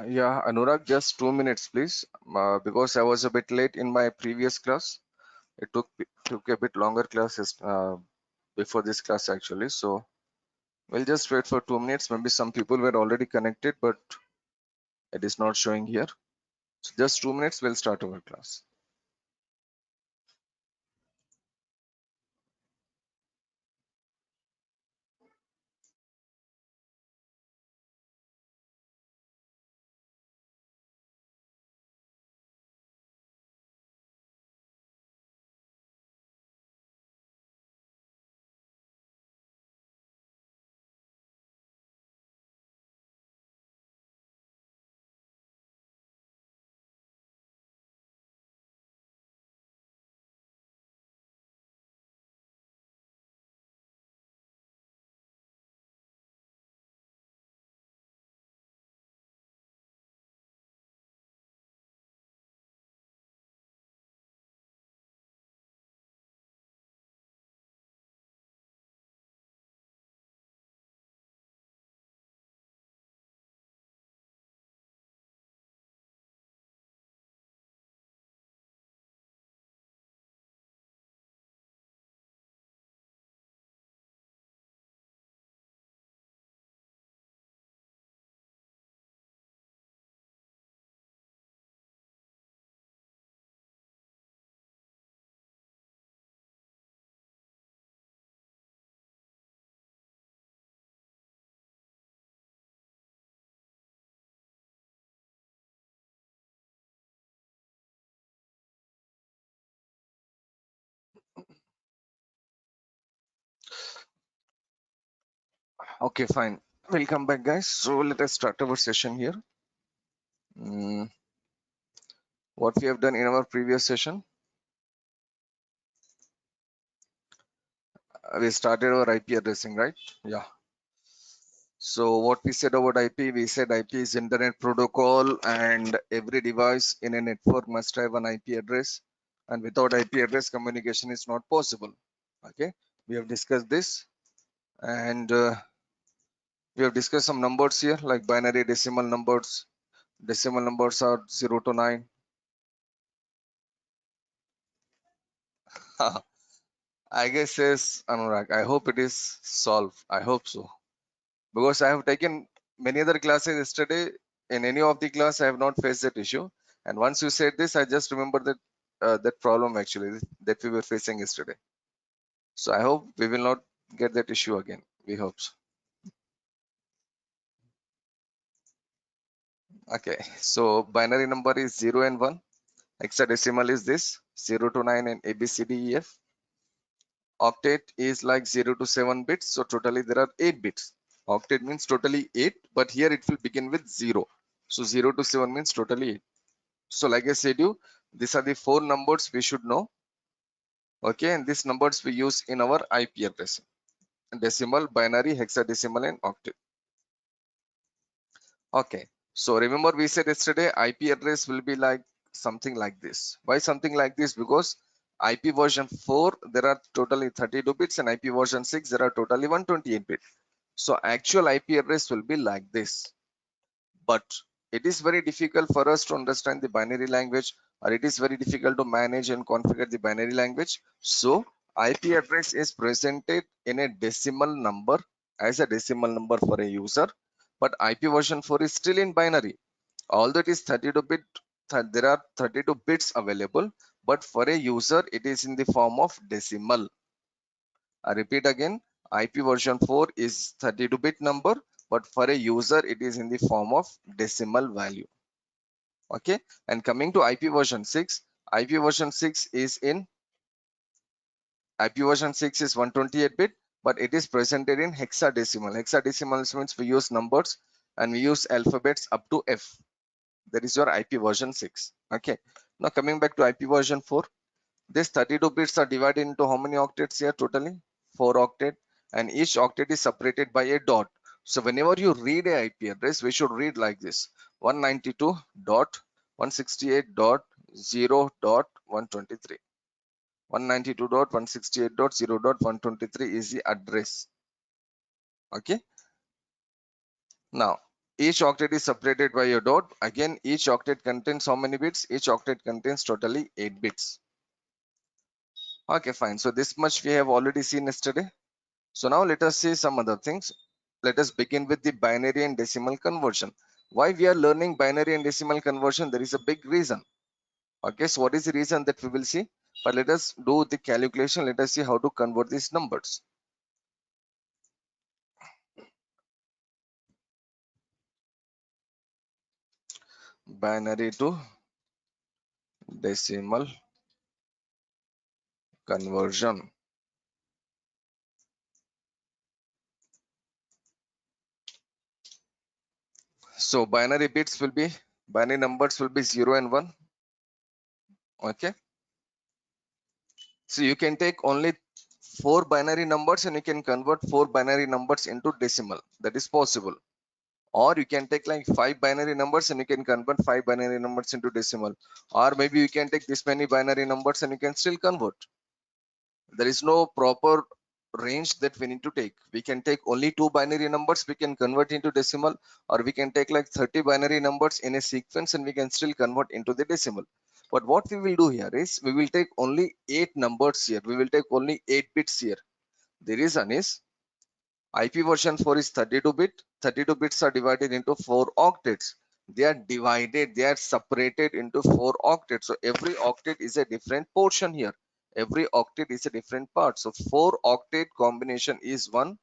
Yeah, Anurag, just 2 minutes, please, because I was a bit late in my previous class. It took a bit longer classes before this class actually. So we'll just wait for 2 minutes. Maybe some people were already connected, but it is not showing here. So just 2 minutes, we'll start our class. Okay, fine. Welcome back, guys. So let us start our session here. What we have done in our previous session, we started our IP addressing, right? Yeah. So what we said about IP, we said IP is Internet Protocol, and every device in a network must have an IP address, and without IP address, communication is not possible. Okay, we have discussed this, and we have discussed some numbers here like binary decimal numbers. Decimal numbers are 0 to 9. I guess yes, Anurag. I hope it is solved. I hope so, because I have taken many other classes yesterday. In any of the class, I have not faced that issue. And once you said this, I just remember that that problem actually that we were facing yesterday. So I hope we will not get that issue again. We hope so. Okay. So binary number is 0 and 1. Hexadecimal is this 0 to 9 and ABCDEF. Octet is like 0 to 7 bits. So totally there are 8 bits. Octet means totally 8, but here it will begin with 0. So 0 to 7 means totally 8. So like I said you, these are the 4 numbers we should know. Okay, and these numbers we use in our IP address: decimal, binary, hexadecimal, and octet. Okay, so remember we said yesterday IP address will be like something like this. Why something like this? Because IP version 4 there are totally 32 bits, and IP version 6 there are totally 128 bits. So actual IP address will be like this. But it is very difficult for us to understand the binary language, or it is very difficult to manage and configure the binary language. So IP address is presented in a decimal number, as a decimal number for a user, but IP version 4 is still in binary. Although it is 32 bit, there are 32 bits available, but for a user it is in the form of decimal. I repeat again, IP version 4 is 32-bit number, but for a user, it is in the form of decimal value. Okay, and coming to IP version 6, IP version 6 is in IP version 6 is 128-bit, but it is presented in hexadecimal. Hexadecimal means we use numbers and we use alphabets up to F. That is your IP version 6. Okay, now coming back to IP version 4, these 32 bits are divided into how many octets here totally? 4 octet, and each octet is separated by a dot. So whenever you read a IP address, we should read like this: 192.168.0.123. 192.168.0.123 is the address. Okay. Now, each octet is separated by a dot. Again, each octet contains how many bits? Each octet contains totally 8 bits. Okay, fine. So this much we have already seen yesterday. So now let us see some other things. Let us begin with the binary and decimal conversion. Why we are learning binary and decimal conversion? There is a big reason. Okay, so what is the reason that we will see? But let us do the calculation. Let us see how to convert these numbers. Binary to decimal conversion. So binary numbers will be 0 and 1. Okay. So you can take only 4 binary numbers and you can convert 4 binary numbers into decimal. That is possible. Or you can take like 5 binary numbers and you can convert 5 binary numbers into decimal. Or maybe you can take this many binary numbers and you can still convert. There is no proper range that we need to take. We can take only 2 binary numbers, we can convert into decimal, or we can take like 30 binary numbers in a sequence and we can still convert into the decimal. But what we will do here is we will take only 8 numbers here. We will take only 8 bits here. The reason is IP version 4 is 32 bit. 32 bits are divided into 4 octets. They are separated into 4 octets. So every octet is a different portion here. Every octet is a different part. So 4 octet combination is one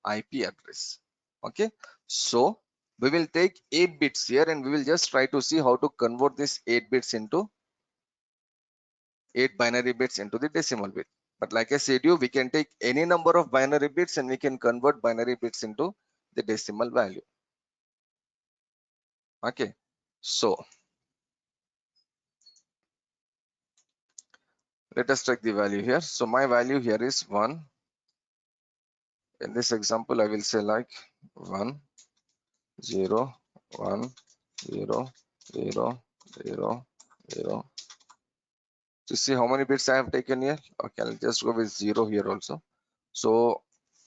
IP address. Okay. So we will take 8 bits here and we will just try to see how to convert this 8 bits into 8 binary bits into the decimal bit. But like I said we can take any number of binary bits and we can convert binary bits into the decimal value. Okay, so let us check the value here. So my value here is 1. In this example I will say like 1 0 1 0 0 0 0. To see how many bits I have taken here. Okay, I'll just go with 0 here also. So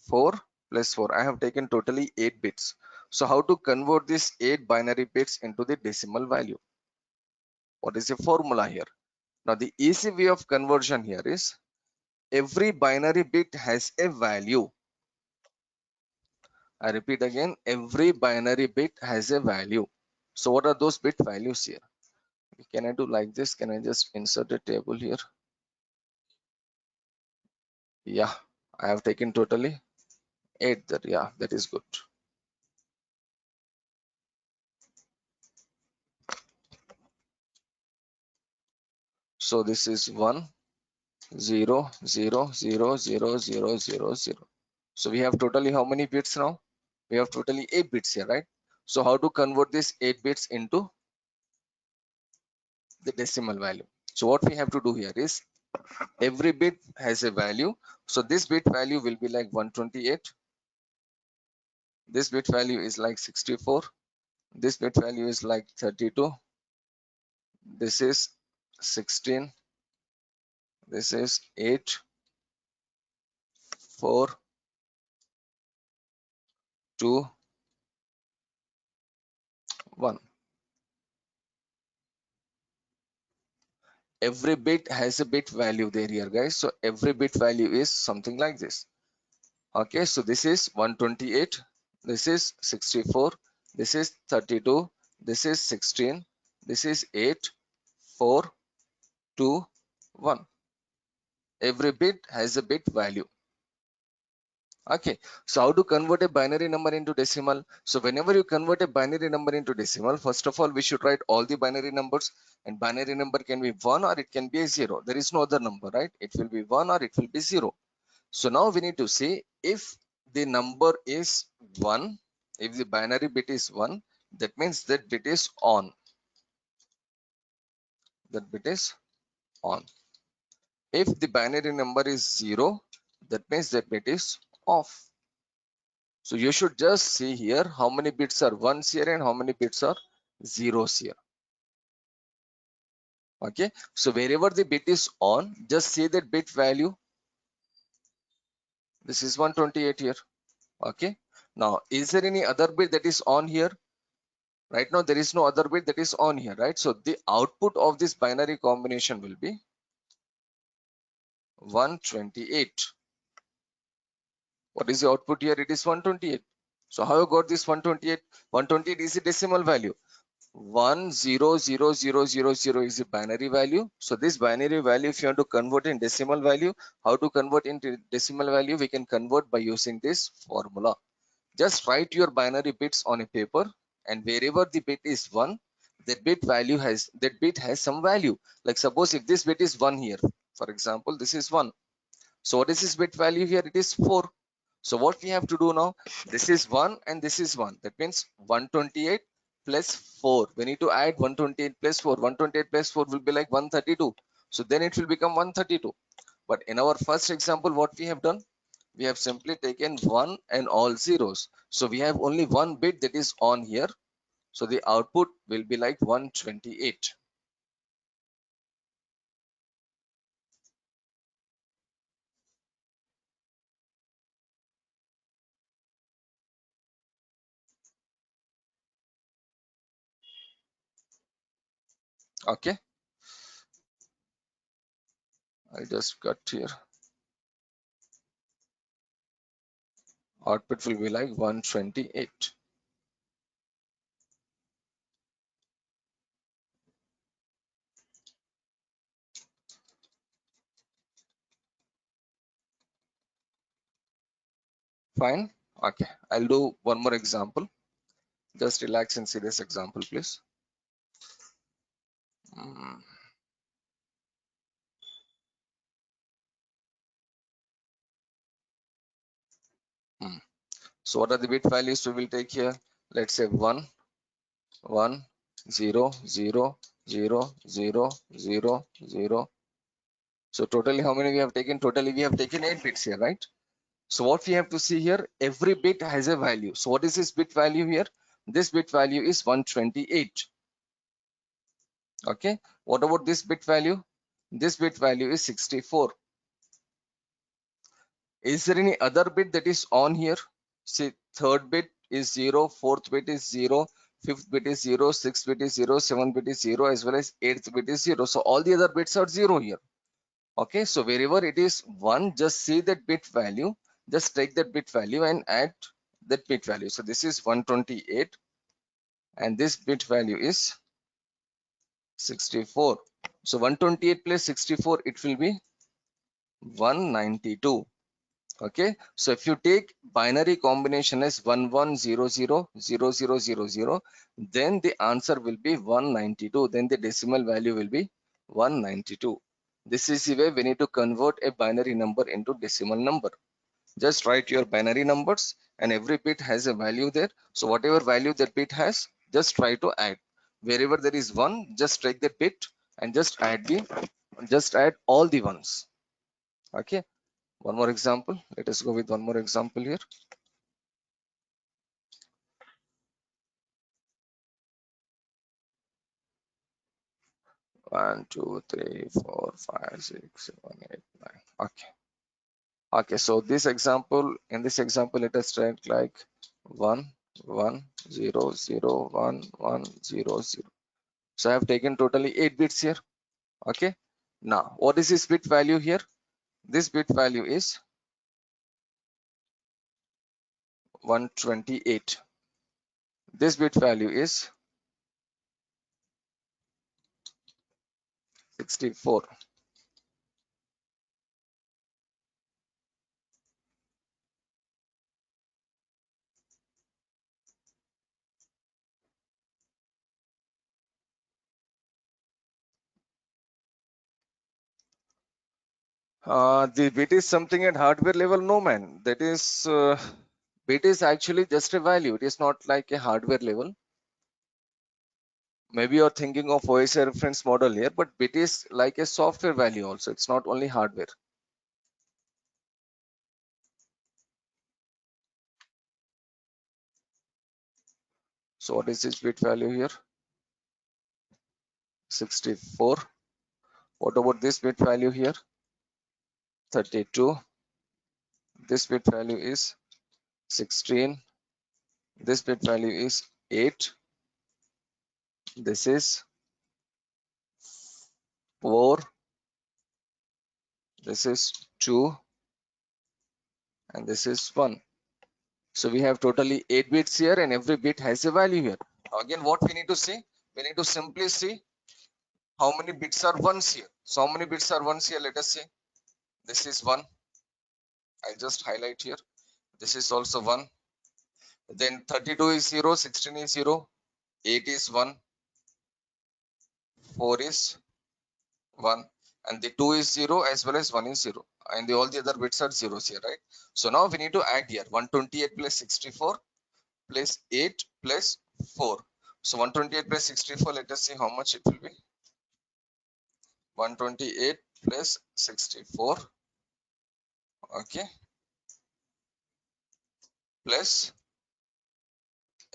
4 plus 4, I have taken totally 8 bits. So how to convert these 8 binary bits into the decimal value? What is the formula here? Now the easy way of conversion here is every binary bit has a value. I repeat again, every binary bit has a value. So what are those bit values here? Can I do like this? Can I just insert a table here? Yeah, I have taken totally 8 there. Yeah, that is good. So this is 1 0 0 0 0 0 0 0. So we have totally how many bits now? We have totally 8 bits here, right? So how to convert this 8 bits into the decimal value? So what we have to do here is every bit has a value. So this bit value will be like 128. This bit value is like 64. This bit value is like 32. This is 16. This is 8, 4, 2, 1. Every bit has a bit value there here, guys. So every bit value is something like this. Okay, so this is 128. This is 64. This is 32. This is 16. This is 8, 4, 2, 1. Every bit has a bit value. Okay, so how to convert a binary number into decimal? So whenever you convert a binary number into decimal, first of all we should write all the binary numbers, and binary number can be 1 or it can be a 0. There is no other number, right? It will be 1 or it will be 0. So now we need to see if the number is 1, if the binary bit is 1, that means that bit is on. That bit is on. If the binary number is 0, that means that bit is off. So you should just see here how many bits are ones here and how many bits are zeros here. Okay, so wherever the bit is on, just see that bit value. This is 128 here. Okay, now is there any other bit that is on here? Right now there is no other bit that is on here, right? So the output of this binary combination will be 128. What is the output here? It is 128. So how you got this 128? 128 is a decimal value. 100000 is a binary value. So this binary value, if you want to convert in decimal value, how to convert into decimal value? We can convert by using this formula. Just write your binary bits on a paper, and wherever the bit is 1, that bit has some value. Like suppose if this bit is 1 here, for example, this is 1. So what is this bit value here? It is 4. So what we have to do now, this is 1 and this is 1. That means 128 plus 4. We need to add 128 plus 4. 128 plus 4 will be like 132. So then it will become 132. But in our first example, what we have done? We have simply taken 1 and all zeros. So we have only one bit that is on here. So the output will be like 128. Okay, I just got here. Output will be like 128. Fine. Okay, I'll do one more example. Just relax and see this example, please. Mm, mm. So what are the bit values we will take here? Let's say 1, 1, 0, 0, 0, 0, 0, 0. So totally how many we have taken? Totally we have taken 8 bits here, right? So what we have to see here, every bit has a value. So what is this bit value here? This bit value is 128. Okay. What about this bit value? This bit value is 64. Is there any other bit that is on here? See, third bit is 0, fourth bit is 0, fifth bit is 0, sixth bit is 0, seventh bit is 0, as well as eighth bit is 0. So all the other bits are 0 here. Okay, so wherever it is 1, just see that bit value, just take that bit value and add that bit value. So this is 128 and this bit value is 64. So 128 plus 64, it will be 192. Okay, so if you take binary combination as 11000000, then the answer will be 192. Then the decimal value will be 192. This is the way we need to convert a binary number into decimal number. Just write your binary numbers and every bit has a value there. So whatever value that bit has, just try to add. Wherever there is 1, just take that bit and just add all the ones. Okay, one more example. Let us go with one more example here. 1, 2, 3, 4, 5, 6, 7, 8, 9. Okay. Okay, so in this example, let us try like 1, 1, 0, 0, 1, 1, 0, 0. So I have taken totally 8 bits here. Okay. Now, what is this bit value here? This bit value is 128. This bit value is 64. The bit is something at hardware level? No, man. That is, bit is actually just a value. It is not like a hardware level. Maybe you're thinking of OSI reference model here, but bit is like a software value also. It's not only hardware. So what is this bit value here? 64. What about this bit value here? 32. This bit value is 16. This bit value is 8. This is 4, this is 2, and this is 1. So we have totally 8 bits here, and every bit has a value here. Again, what we need to see? We need to simply see how many bits are ones here. So how many bits are ones here? Let us say this is 1. I'll just highlight here. This is also 1. Then 32 is 0, 16 is 0, 8 is 1, 4 is 1, and the 2 is 0 as well as 1 is 0, and all the other bits are zeros here, right? So now we need to add here 128 plus 64 plus 8 plus 4. So 128 plus 64, let us see how much it will be. 128 plus 64, okay, plus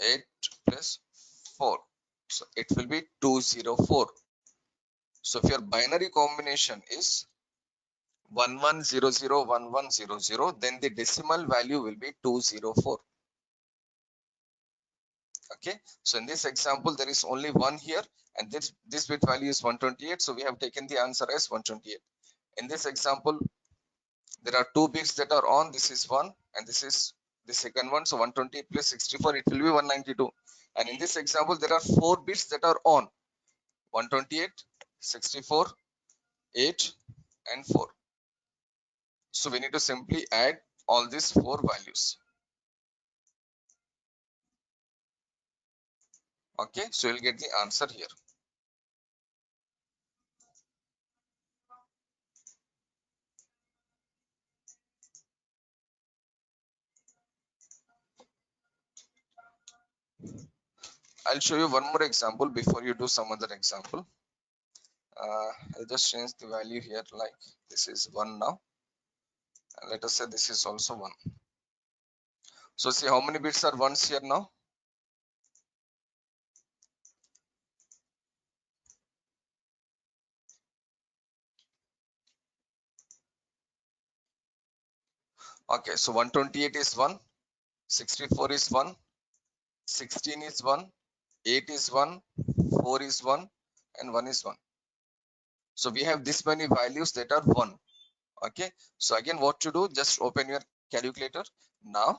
8 plus 4. So it will be 204. So if your binary combination is 11001100, then the decimal value will be 204. Okay, so in this example there is only 1 here, and this bit value is 128, so we have taken the answer as 128. In this example there are 2 bits that are on. This is 1 and this is the second one, so 128 plus 64, it will be 192. And in this example there are 4 bits that are on: 128, 64, 8 and 4. So we need to simply add all these 4 values. Okay, so you'll get the answer here. I'll show you one more example before you do some other example. I'll just change the value here, like this is 1 now, and let us say this is also 1. So see how many bits are ones here now. Okay, so 128 is 1, 64 is 1, 16 is 1, 8 is 1, 4 is 1, and 1 is 1. So we have this many values that are 1. Okay, so again what to do, just open your calculator. Now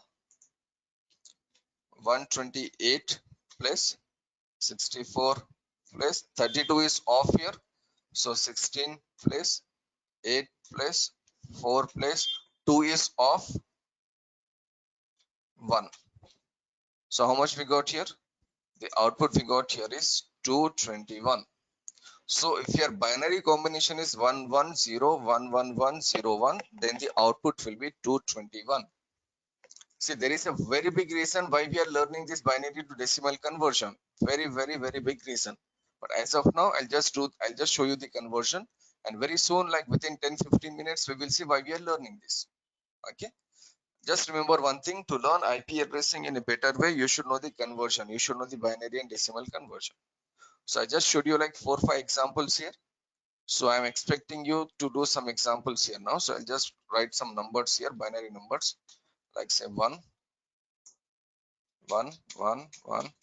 128 plus 64 plus 32 is off here, so 16 plus 8 plus 4 plus 2 is off 1. So how much we got here? The output we got here is 221. So if your binary combination is 1101101, then the output will be 221. See, there is a very big reason why we are learning this binary to decimal conversion. Very big reason. But as of now, I'll just show you the conversion, and very soon, like within 10-15 minutes, we will see why we are learning this. Okay. Just remember one thing: to learn IP addressing in a better way, you should know the conversion. You should know the binary and decimal conversion. So I just showed you like 4-5 examples here. So I'm expecting you to do some examples here now. So I'll just write some numbers here, binary numbers, like say 1, 1, 1, 1.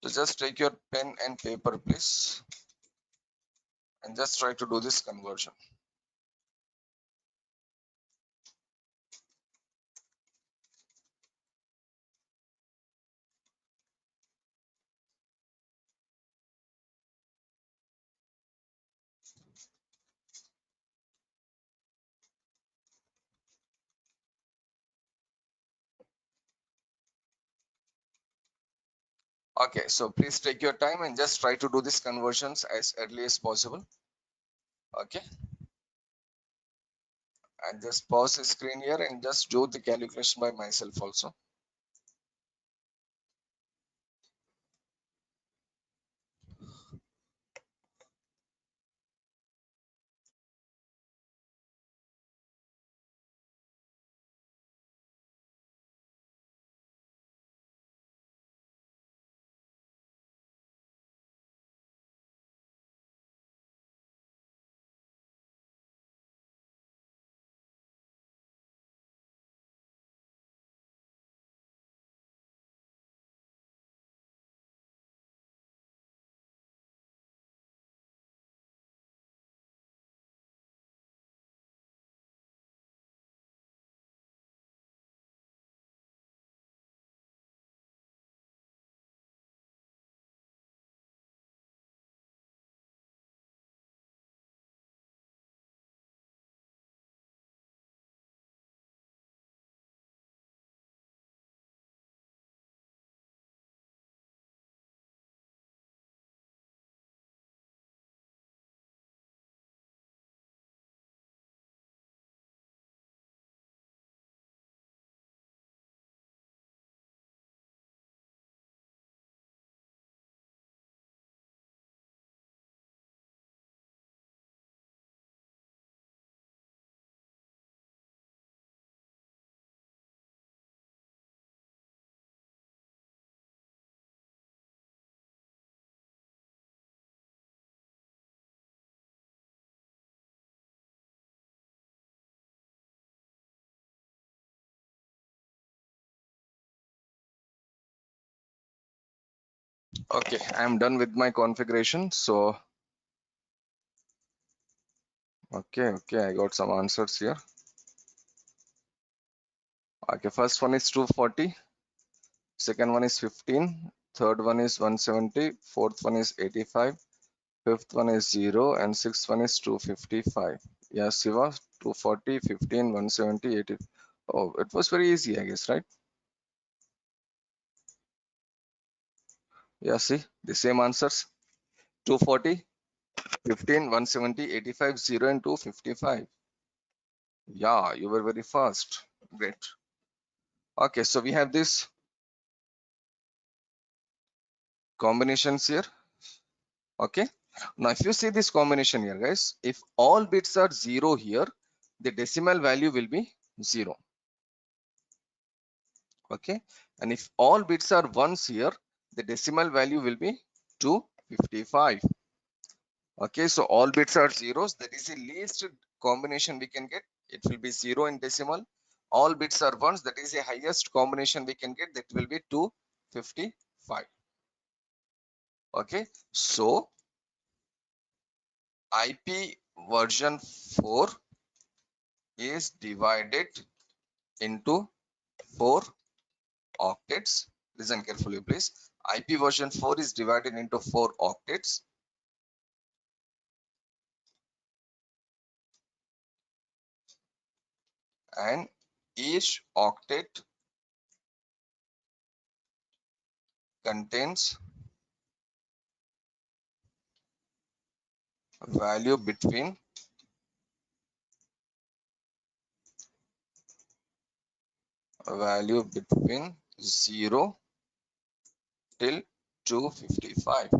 So just take your pen and paper, please, and just try to do this conversion. Okay, so please take your time and just try to do these conversions as early as possible. Okay, and just pause the screen here and just do the calculation by myself also. Okay, I'm done with my configuration. So okay, I got some answers here. Okay, first one is 240, second one is 15, third one is 170, fourth one is 85, fifth one is 0, and sixth one is 255. Yeah, Siva, 240, 15, 170, 80. Oh, it was very easy, I guess, right? Yeah, see, the same answers. 240, 15, 170, 85, 0, and 255. Yeah, you were very fast. Great. Okay, so we have this combinations here. Okay, now if you see this combination here, guys, if all bits are 0 here, the decimal value will be 0. Okay, and if all bits are ones here, the decimal value will be 255. Okay, so all bits are zeros, that is the least combination we can get. It will be 0 in decimal. All bits are ones, that is the highest combination we can get, that will be 255. Okay, so IP version 4 is divided into 4 octets. Listen carefully, please. IP version 4 is divided into 4 octets, and each octet contains a value between 0 till 255.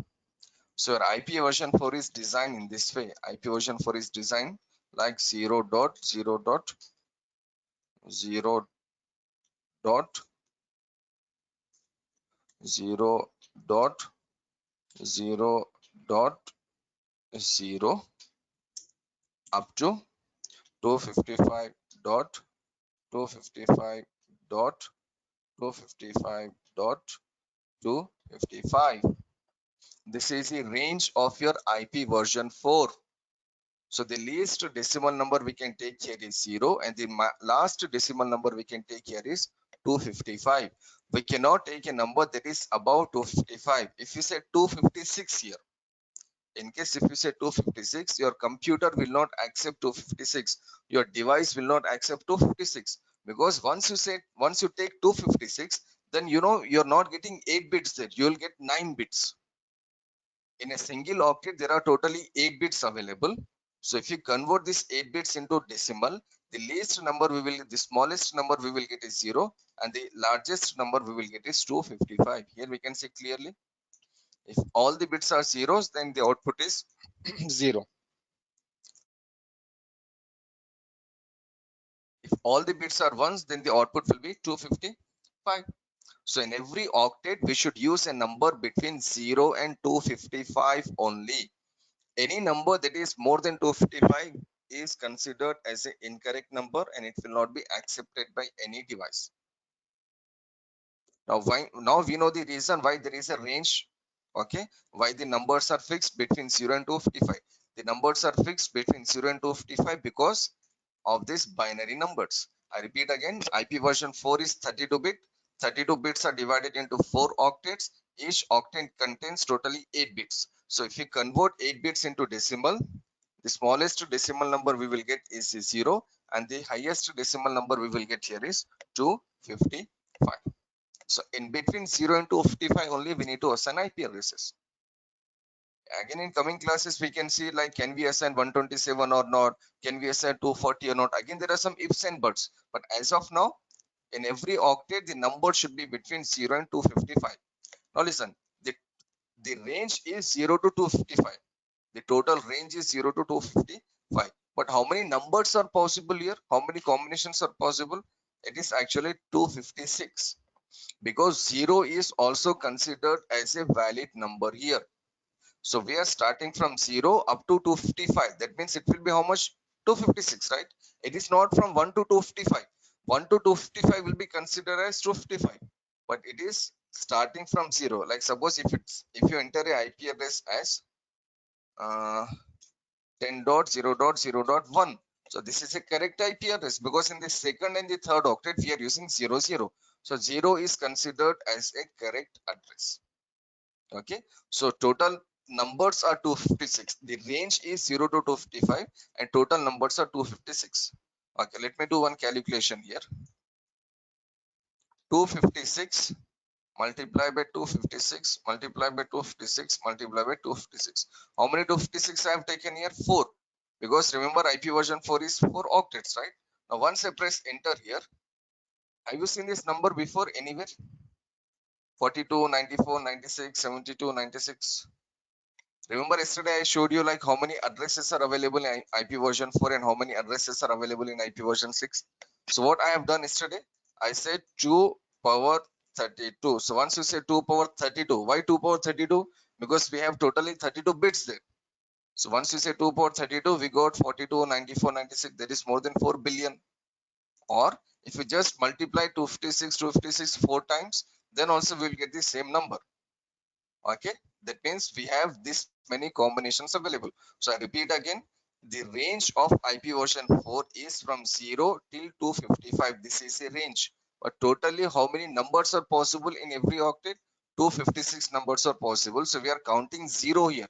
So your IP version 4 is designed in this way. IP version 4 is designed like 0 dot 0 dot 0 dot 0 dot 0 dot 0 up to 255 dot 255 dot 255 dot 255. This is the range of your IP version 4. So the least decimal number we can take here is 0, and the last decimal number we can take here is 255. We cannot take a number that is above 255. If you say 256 here, in case if you say 256, your computer will not accept 256. Your device will not accept 256, because once you take 256, then you know you're not getting 8 bits there. You will get 9 bits. In a single octet, there are totally 8 bits available. So if you convert this 8 bits into decimal, the smallest number we will get is 0, and the largest number we will get is 255. Here we can see clearly, if all the bits are zeros, then the output is 0. If all the bits are ones, then the output will be 255. So in every octet, we should use a number between 0 and 255 only. Any number that is more than 255 is considered as an incorrect number, and it will not be accepted by any device. Now we know the reason why there is a range. Okay, why the numbers are fixed between 0 and 255. The numbers are fixed between 0 and 255 because of these binary numbers. I repeat again, IP version 4 is 32 bit. 32 bits are divided into 4 octets. Each octet contains totally 8 bits. So if you convert 8 bits into decimal, the smallest decimal number we will get is 0, and the highest decimal number we will get here is 255. So in between 0 and 255 only we need to assign IP addresses. Again, in coming classes we can see, like, can we assign 127 or not, can we assign 240 or not. Again, there are some ifs and buts, but as of now, in every octet the number should be between 0 and 255. Now listen, the range is 0 to 255. The total range is 0 to 255, but how many numbers are possible here, how many combinations are possible? It is actually 256, because 0 is also considered as a valid number here. So we are starting from 0 up to 255. That means it will be how much? 256, right? It is not from 1 to 255. 1 to 255 will be considered as 255. But it is starting from 0. Like suppose if you enter a IP address as 10.0.0.1, so this is a correct IP address because in the second and the third octet we are using 00. So 0 is considered as a correct address. Okay, so total numbers are 256. The range is 0 to 255 and total numbers are 256. Okay, let me do one calculation here. 256 multiply by 256 multiply by 256 multiply by 256. How many 256 I have taken here? 4, because remember IP version 4 is 4 octets, right? Now once I press enter here, have you seen this number before anywhere? 42, 94, 96, 72, 96. Remember yesterday I showed you like how many addresses are available in IP version 4 and how many addresses are available in IP version 6. So what I have done yesterday, I said 2 power 32. So once you say 2 power 32, why 2 power 32? Because we have totally 32 bits there. So once you say 2 power 32, we got 42, 94, 96. That is more than 4 billion. Or if you just multiply 256 4 times, then also we will get the same number. Okay, that means we have this many combinations available. So I repeat again, the range of IP version 4 is from 0 till 255. This is a range, but totally how many numbers are possible in every octet? 256 numbers are possible. So we are counting 0 here.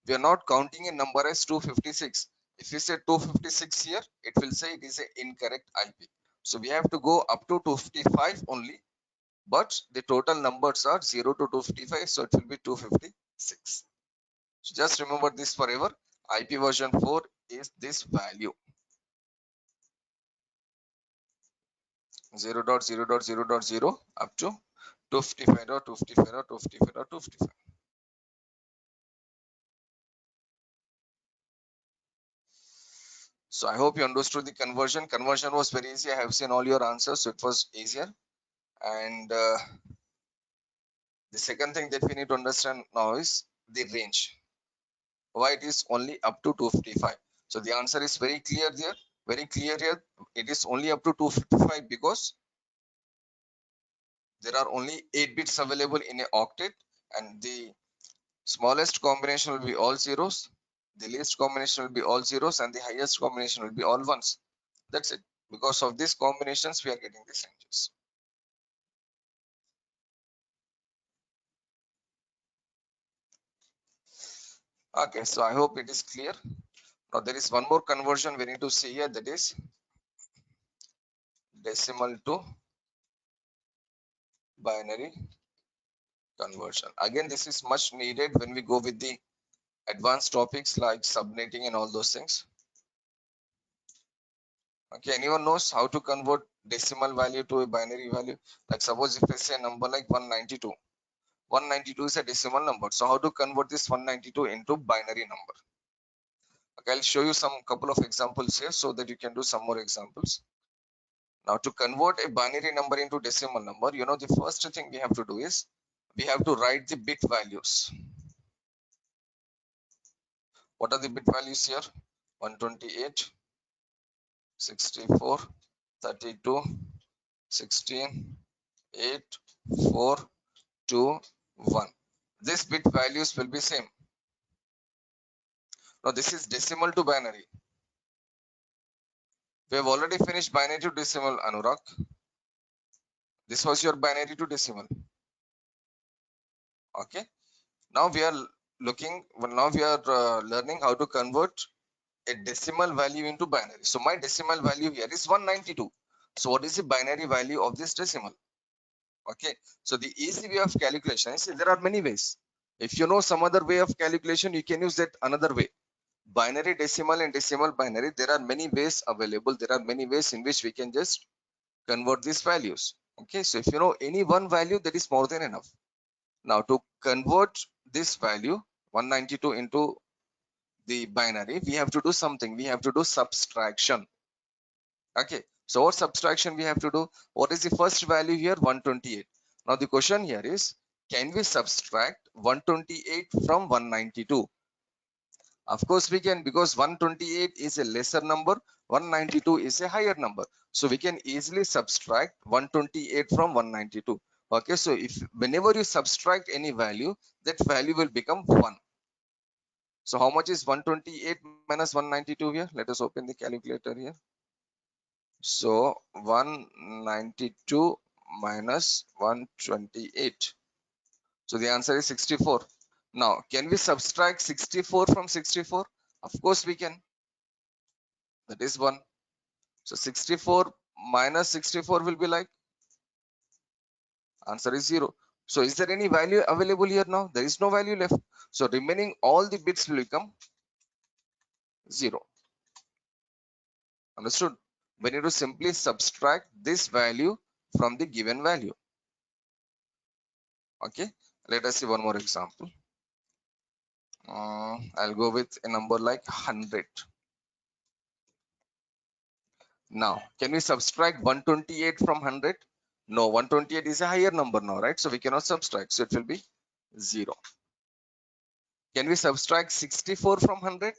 We are not counting a number as 256. If you say 256 here, it will say it is an incorrect IP. So we have to go up to 255 only, but the total numbers are 0 to 255, so it will be 256. So just remember this forever. IP version 4 is this value, 0.0.0.0 up to 255 or 255 or 255 or 255. So I hope you understood the conversion. Conversion was very easy. I have seen all your answers, so it was easier. And the second thing that we need to understand now is the range. Why it is only up to 255? So the answer is very clear there. Very clear here. It is only up to 255 because there are only 8 bits available in a octet, and the smallest combination will be all zeros, the least combination will be all zeros, and the highest combination will be all ones. That's it. Because of these combinations we are getting these ranges. Okay, so I hope it is clear. Now there is one more conversion we need to see here, that is decimal to binary conversion. Again, this is much needed when we go with the advanced topics like subnetting and all those things. Okay, anyone knows how to convert decimal value to a binary value? Like suppose if I say a number like 192. 192 is a decimal number. So how to convert this 192 into binary number? Okay, I'll show you some couple of examples here so that you can do some more examples. Now to convert a binary number into decimal number, you know, the first thing we have to do is we have to write the bit values. What are the bit values here? 128, 64, 32, 16, 8, 4, 2, 1. This bit values will be same. Now this is decimal to binary. We have already finished binary to decimal, Anurag. This was your binary to decimal. Okay. Now we are learning how to convert a decimal value into binary. So my decimal value here is 192. So what is the binary value of this decimal? Okay. So the easy way of calculation is there are many ways. If you know some other way of calculation, you can use that another way. Binary decimal and decimal binary, there are many ways available. There are many ways in which we can just convert these values. Okay, so if you know any one value, that is more than enough. Now to convert this value 192 into the binary, we have to do something. We have to do subtraction. Okay, so what subtraction we have to do? What is the first value here? 128. Now the question here is, can we subtract 128 from 192? Of course we can, because 128 is a lesser number, 192 is a higher number. So we can easily subtract 128 from 192. Okay, so if whenever you subtract any value, that value will become 1. So how much is 128 minus 192 here? Let us open the calculator here. So 192 minus 128. So the answer is 64. Now, can we subtract 64 from 64? Of course we can. That is 1. So 64 minus 64 will be like, answer is 0. So is there any value available here now? There is no value left. So remaining all the bits will become 0. Understood? We need to simply subtract this value from the given value. Okay. Let us see one more example. I'll go with a number like 100. Now, can we subtract 128 from 100? No, 128 is a higher number now, right? So we cannot subtract. So it will be 0. Can we subtract 64 from 100?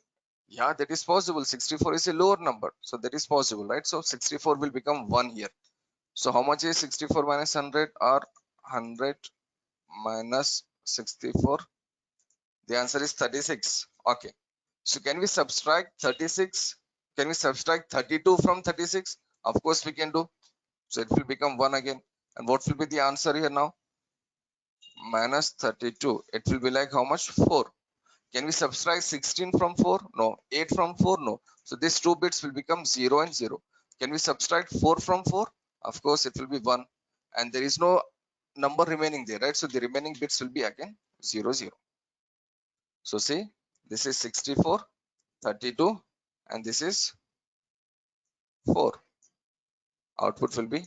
Yeah, that is possible. 64 is a lower number. So that is possible, right? So 64 will become 1 here. So how much is 64 minus 100 or 100 minus 64? The answer is 36. Okay. So can we subtract 36? Can we subtract 32 from 36? Of course we can do. So it will become 1 again. And what will be the answer here now? Minus 32. It will be like how much? 4. Can we subtract 16 from 4? No. 8 from 4? No. So these two bits will become 0 and 0. Can we subtract 4 from 4? Of course it will be 1. And there is no number remaining there, right? So the remaining bits will be again 0, 0. So see, this is 64, 32, and this is 4. Output will be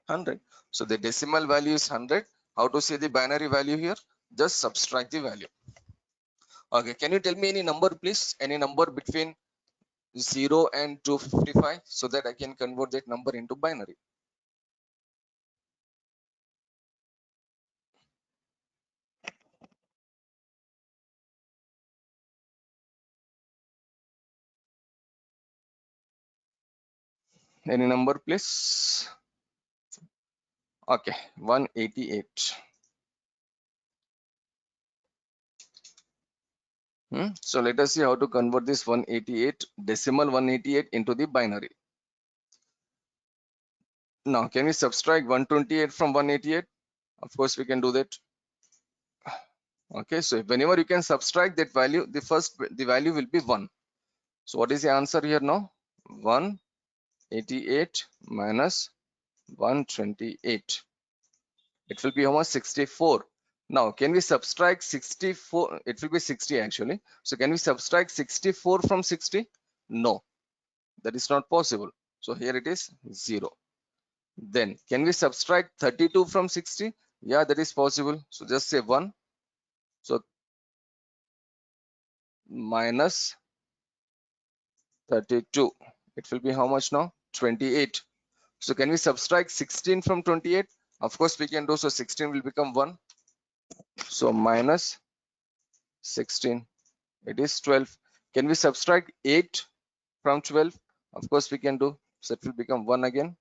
100. So the decimal value is 100. How to see the binary value here? Just subtract the value. Okay, can you tell me any number, please? Any number between 0 and 255 so that I can convert that number into binary. Any number, please? Okay, 188. So let us see how to convert this 188 decimal 188 into the binary. Now, can we subtract 128 from 188? Of course, we can do that. Okay, so whenever you can subtract that value, the value will be 1. So what is the answer here now? 188 minus 128. It will be how much? 64. Now, can we subtract 64? It will be 60 actually. So can we subtract 64 from 60? No, that is not possible. So here it is 0. Then can we subtract 32 from 60? Yeah, that is possible. So just say 1. So minus 32. It will be how much now? 28. So can we subtract 16 from 28? Of course we can do. So 16 will become 1. So minus 16. It is 12. Can we subtract 8 from 12? Of course we can do. So it will become 1 again.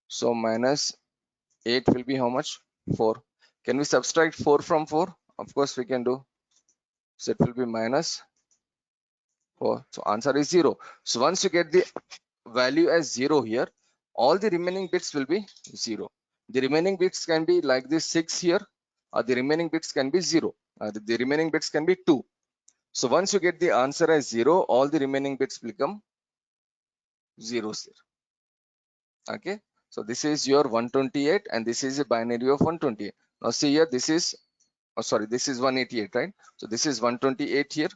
So minus 8 will be how much? 4. Can we subtract 4 from 4? Of course we can do. So it will be minus 4. So answer is 0. So once you get the value as 0 here, all the remaining bits will be 0. The remaining bits can be like this 6 here, or the remaining bits can be 0. The remaining bits can be 2. So once you get the answer as 0, all the remaining bits become zeros here. Okay. So this is your 128 and this is a binary of 128. Now see here, this is, oh sorry, this is 188, right? So this is 128 here.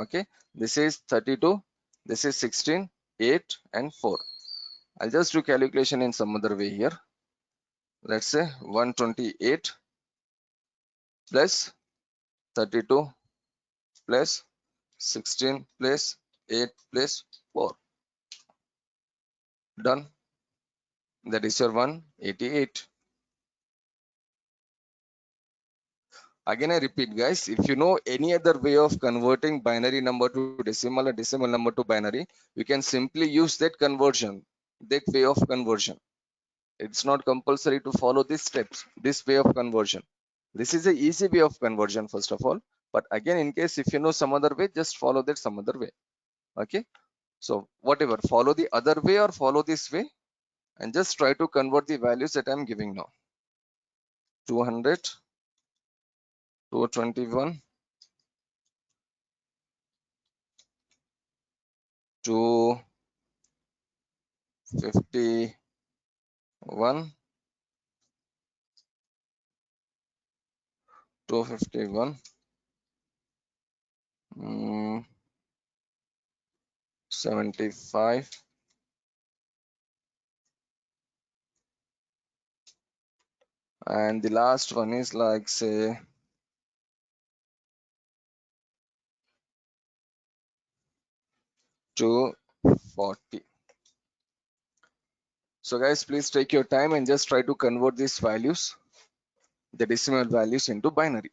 Okay. This is 32. This is 16, 8 and 4. I'll just do calculation in some other way here. Let's say 128 plus 32 plus 16 plus 8 plus 4. Done. That is your 188. Again, I repeat, guys, if you know any other way of converting binary number to decimal or decimal number to binary, you can simply use that conversion, that way of conversion. It's not compulsory to follow these steps, this way of conversion. This is a easy way of conversion, first of all. But again, in case if you know some other way, just follow that some other way. Okay. So whatever, follow the other way or follow this way and just try to convert the values that I'm giving now. 200, 221, 251, 251, 75, and the last one is like say 240. So guys, please take your time and just try to convert these values, the decimal values, into binary.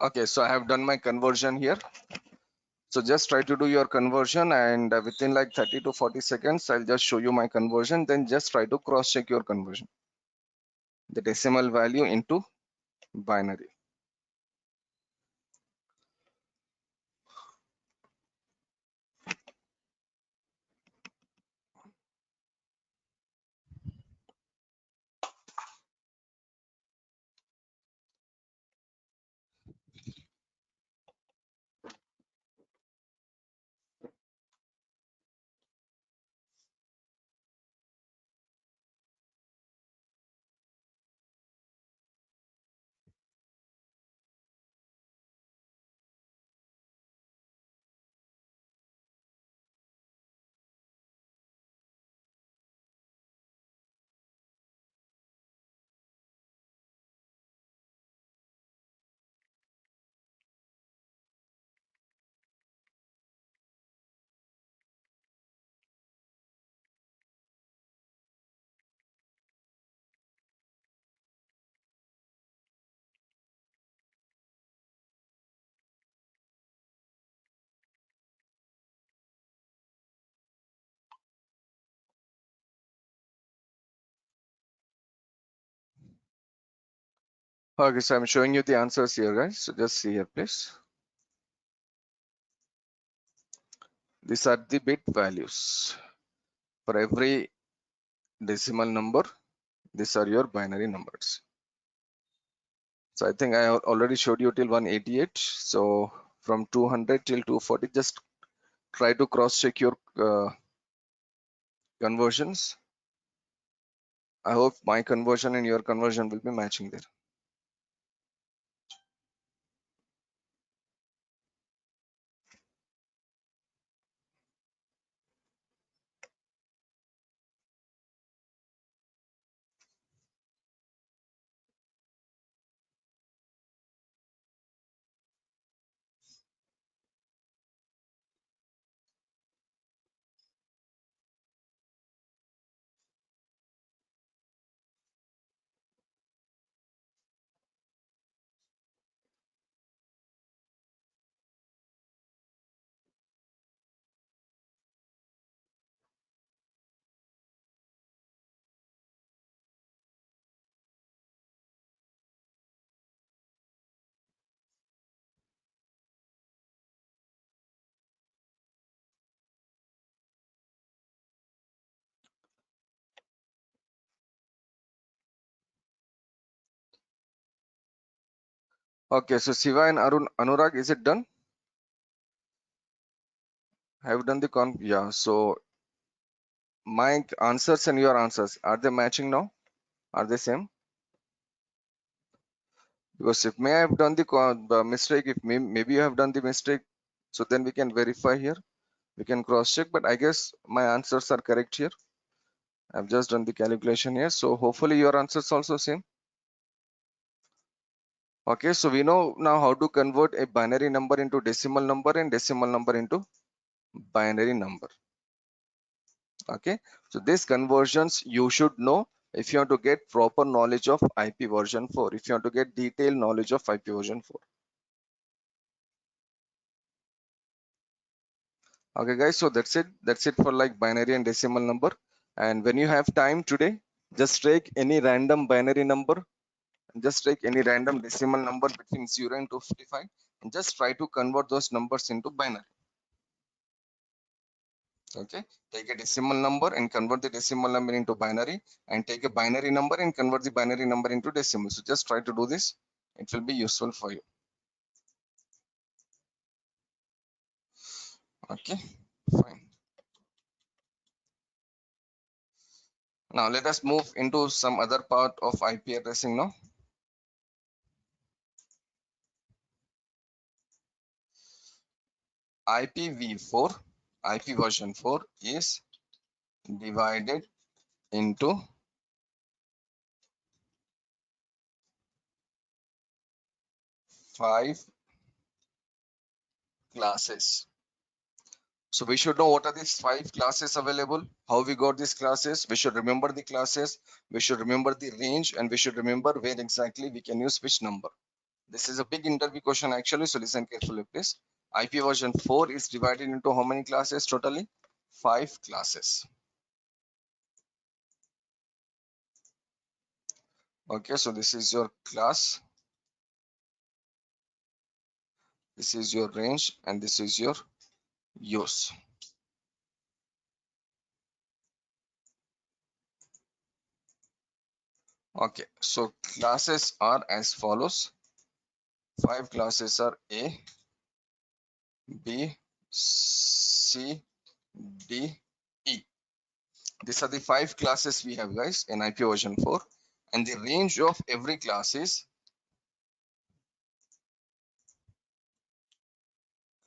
Okay, so I have done my conversion here. So just try to do your conversion, and within like 30 to 40 seconds, I'll just show you my conversion. Then just try to cross check your conversion, the decimal value into binary. Okay, so I'm showing you the answers here, guys. So just see here, please. These are the bit values for every decimal number. These are your binary numbers. So I think I already showed you till 188. So from 200 till 240, just try to cross check your conversions. I hope my conversion and your conversion will be matching there. Okay, so Siva and Anurag, is it done? Have you done the yeah. So my answers and your answers, are they matching now? Are they same? Because if may I have done the mistake, if maybe you have done the mistake, so then we can verify here. We can cross check, but I guess my answers are correct here. I've just done the calculation here. So hopefully your answers also same. Okay, so we know now how to convert a binary number into decimal number and decimal number into binary number. Okay, so these conversions you should know if you want to get proper knowledge of IP version 4, if you want to get detailed knowledge of IP version 4. Okay guys, so that's it for like binary and decimal number. And when you have time today, just take any random binary number, just take any random decimal number between 0 and 255 and just try to convert those numbers into binary. Okay, take a decimal number and convert the decimal number into binary, and take a binary number and convert the binary number into decimal. So just try to do this, it will be useful for you. Okay, fine. Now let us move into some other part of IP addressing now. IPv4, IP version 4 is divided into 5 classes. So we should know what are these 5 classes available, how we got these classes. We should remember the classes, we should remember the range, and we should remember where exactly we can use which number. This is a big interview question actually, so listen carefully please. IP version 4 is divided into how many classes totally? 5 classes. Okay, so this is your class, this is your range, and this is your use. Okay, so classes are as follows. 5 classes are A, B, C, D, E. These are the 5 classes we have guys in IP version 4, and the range of every class is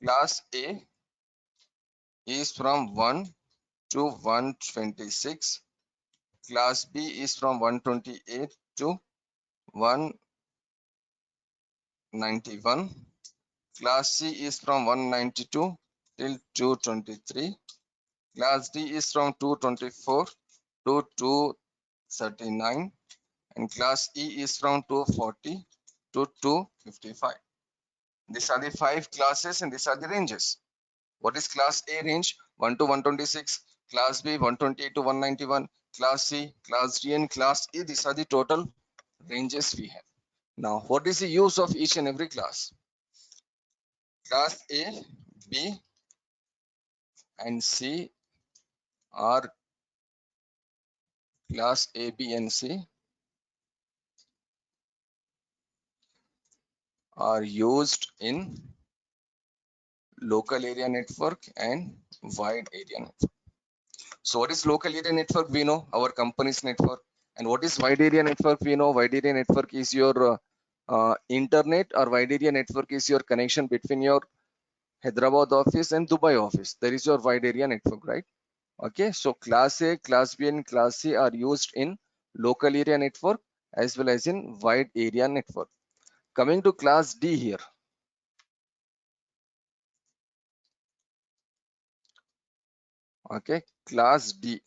class A is from 1 to 126, class B is from 128 to 191, class C is from 192 till 223, class D is from 224 to 239, and class E is from 240 to 255. These are the 5 classes and these are the ranges. What is class A range? 1 to 126, class B 128 to 191, class C, class D, and class E. These are the total ranges we have. Now, what is the use of each and every class? Class A, B, and C are class A, B, and C are used in local area network and wide area network. So what is local area network? We know our company's network. And what is wide area network? We know wide area network is your internet, or wide area network is your connection between your Hyderabad office and Dubai office. There is your wide area network, right? Okay, so class A, class B, and class C are used in local area network as well as in wide area network. Coming to class D here. Okay, class D.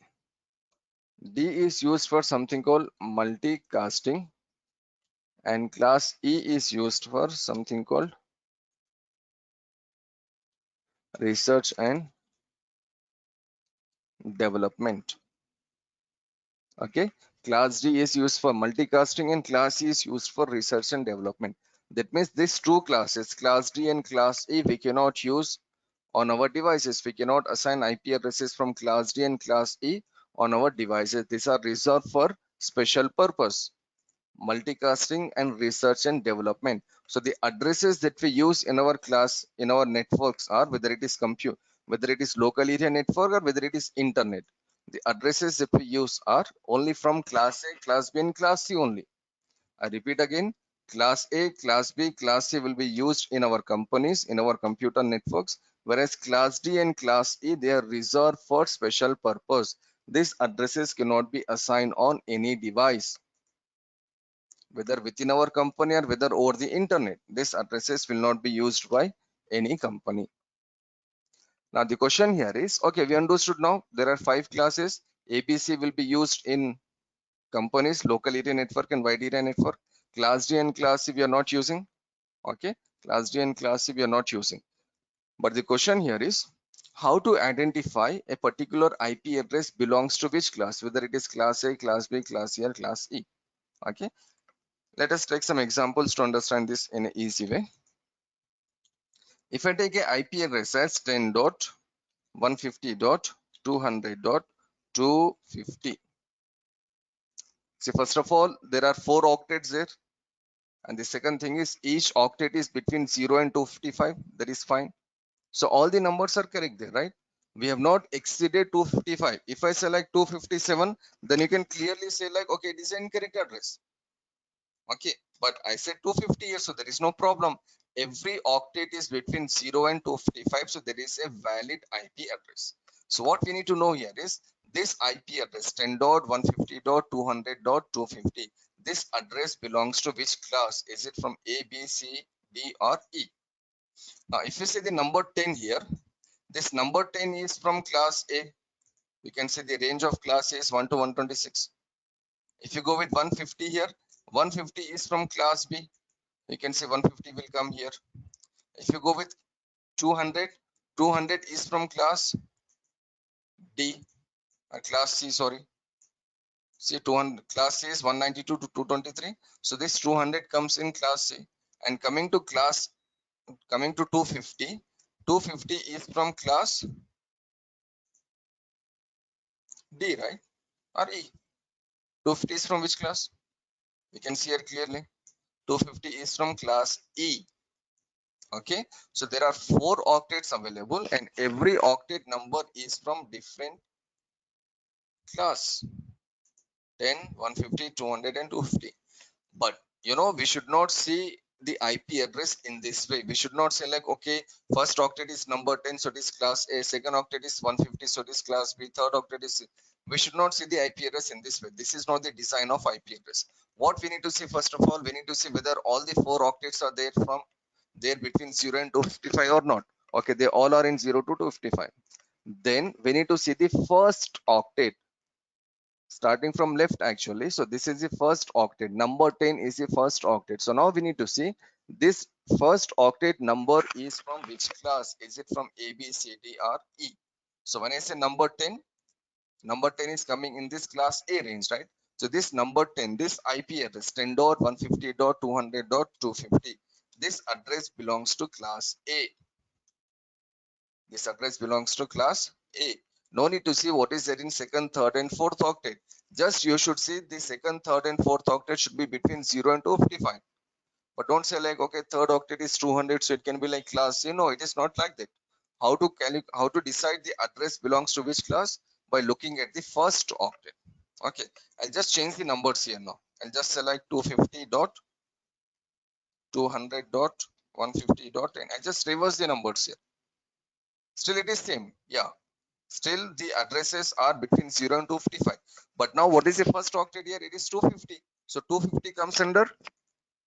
D is used for something called multicasting, and class E is used for something called research and development. Okay, class D is used for multicasting and class E is used for research and development. That means these two classes, class D and class E, we cannot use on our devices. We cannot assign IP addresses from class D and class E on our devices. These are reserved for special purpose, multicasting and research and development. So the addresses that we use in our class, in our networks, are whether it is compute, whether it is local area network, or whether it is internet. The addresses that we use are only from class A, class B, and class C only. I repeat again, class A, class B, class C will be used in our companies, in our computer networks, whereas class D and class E, they are reserved for special purpose. These addresses cannot be assigned on any device, whether within our company or whether over the internet. These addresses will not be used by any company. Now the question here is, okay, we understood now there are 5 classes. ABC will be used in companies, local area network and wide area network. Class D and class C we are not using. Okay, class D and class C we are not using. But the question here is how to identify a particular IP address belongs to which class, whether it is class A, class B, class C, or class E. Okay, let us take some examples to understand this in an easy way. If I take a IP address as 10.150.200.250, see, first of all, there are 4 octets there. And the second thing is each octet is between 0 and 255. That is fine. So all the numbers are correct there, right? We have not exceeded 255. If I select 257, then you can clearly say like, okay, it is an incorrect address. Okay, but I said 250 here, so there is no problem. Every octet is between 0 and 255, so there is a valid IP address. So what we need to know here is this IP address 10.150.200.250. This address belongs to which class? Is it from A, B, C, D, or E? Now, if you see the number 10 here, this number 10 is from class A. You can see the range of class A is 1 to 126. If you go with 150 here, 150 is from class B. You can say 150 will come here. If you go with 200, 200 is from class D, class C, sorry. See, 200, class C is 192 to 223. So this 200 comes in class C. And coming to 250, 250 is from class D, right? Or E. 250 is from which class? You can see here clearly. 250 is from class E. Okay, so there are 4 octets available and every octet number is from different class: 10, 150, 200 and 250. But you know, we should not see the IP address in this way. We should not say like, okay, first octet is number 10, so it is class A, second octet is 150, so it is class B, third octet is... We should not see the IP address in this way. This is not the design of IP address. What we need to see, first of all, we need to see whether all the 4 octets are there between 0 and 255 or not. Okay, they all are in 0 to 255. Then we need to see the first octet starting from left actually. So this is the first octet. Number 10 is the first octet. So now we need to see this first octet number is from which class. Is it from A, B, C, D, or E? So when I say number 10 is coming in this class A range, right? So this number 10, this IP address 10.150.200.250, this address belongs to class A. This address belongs to class A. No need to see what is there in second, third, and fourth octet. Just you should see the second, third, and fourth octet should be between 0 and 255. But don't say like, okay, third octet is 200, so it can be like class C. No, it is not like that. How to decide the address belongs to which class? By looking at the first octet. Okay, I'll just change the numbers here now. I'll just select 250.200.150.10. I just reverse the numbers here. Still it is same. Yeah. Still the addresses are between 0 and 255. But now what is the first octet here? It is 250. So 250 comes under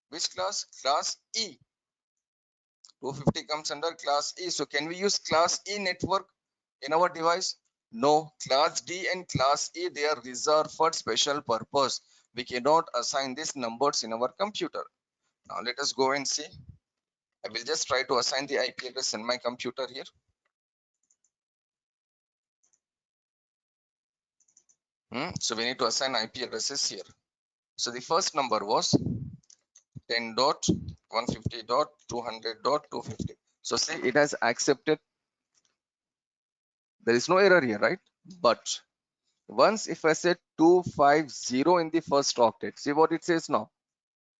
which class? Class E. 250 comes under class E. So can we use class E network in our device? No. Class D and class E, they are reserved for special purpose. We cannot assign these numbers in our computer. Now let us go and see. I will just try to assign the IP address in my computer here. So we need to assign IP addresses here. So the first number was 10.150.200.250. So say it has accepted. There is no error here, right? But once if I say 250 in the first octet, see what it says now.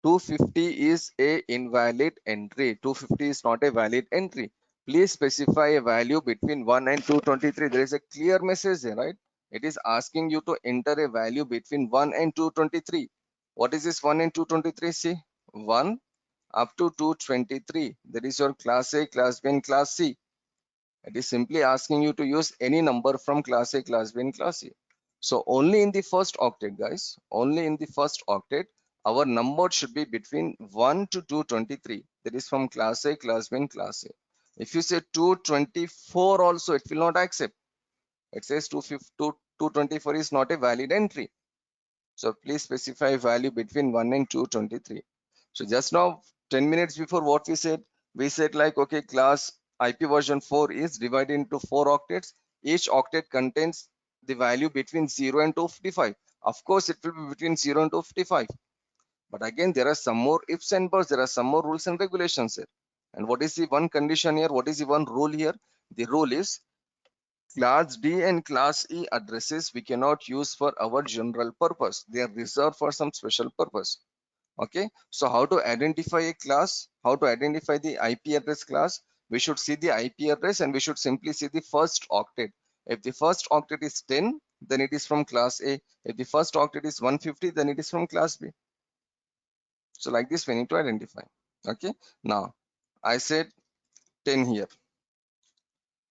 250 is a invalid entry. 250 is not a valid entry. Please specify a value between 1 and 223. There is a clear message there, right? It is asking you to enter a value between 1 and 223. What is this 1 and 223? See, 1 up to 223. That is your class A, class B, and class C. It is simply asking you to use any number from class A, class B, and class C. So only in the first octet, guys, only in the first octet, our number should be between 1 to 223. That is from class A, class B, and class A. If you say 224 also, it will not accept. It says 224 is not a valid entry. So please specify value between 1 and 223. So just now, 10 minutes before what we said like, okay, class IP version 4 is divided into 4 octets. Each octet contains the value between 0 and 255. Of course, it will be between 0 and 255. But again, there are some more ifs and buts. There are some more rules and regulations here. And what is the one condition here? What is the one rule here? The rule is class D and class E addresses we cannot use for our general purpose. They are reserved for some special purpose. Okay, so how to identify a class, how to identify the IP address class? We should see the IP address and we should simply see the first octet. If the first octet is 10, then it is from class A. If the first octet is 150, then it is from class B. So like this we need to identify. Okay, now I said 10 here.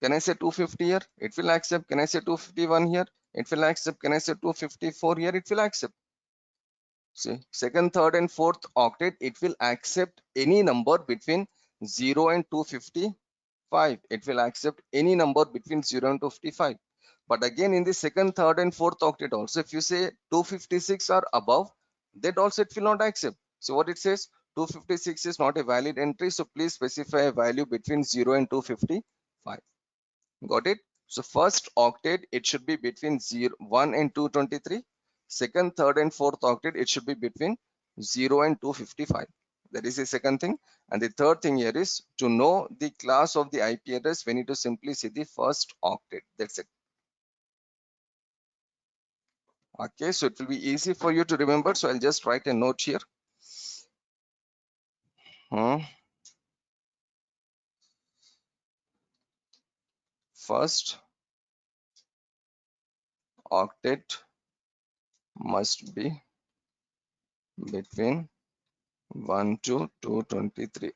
Can I say 250 here? It will accept. Can I say 251 here? It will accept. Can I say 254 here? It will accept. See, second, third, and fourth octet, it will accept any number between 0 and 255. It will accept any number between 0 and 255. But again, in the second, third, and fourth octet also, if you say 256 or above, that also it will not accept. So what it says, 256 is not a valid entry. So please specify a value between 0 and 255. Got it? So first octet, it should be between 1 and 223. Second, third, and fourth octet, it should be between 0 and 255. That is the second thing. And the third thing here is to know the class of the IP address, we need to simply see the first octet. That's it. Okay, so it will be easy for you to remember. So I'll just write a note here. First octet must be between 1 to 223.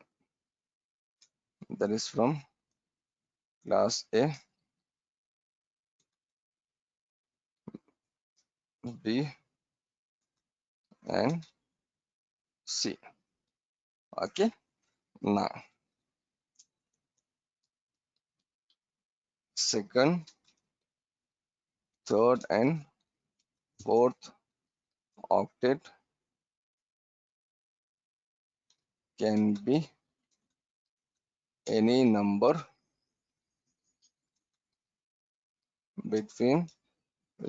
That is from class A, B, and C. Okay, now second, third, and fourth octet can be any number between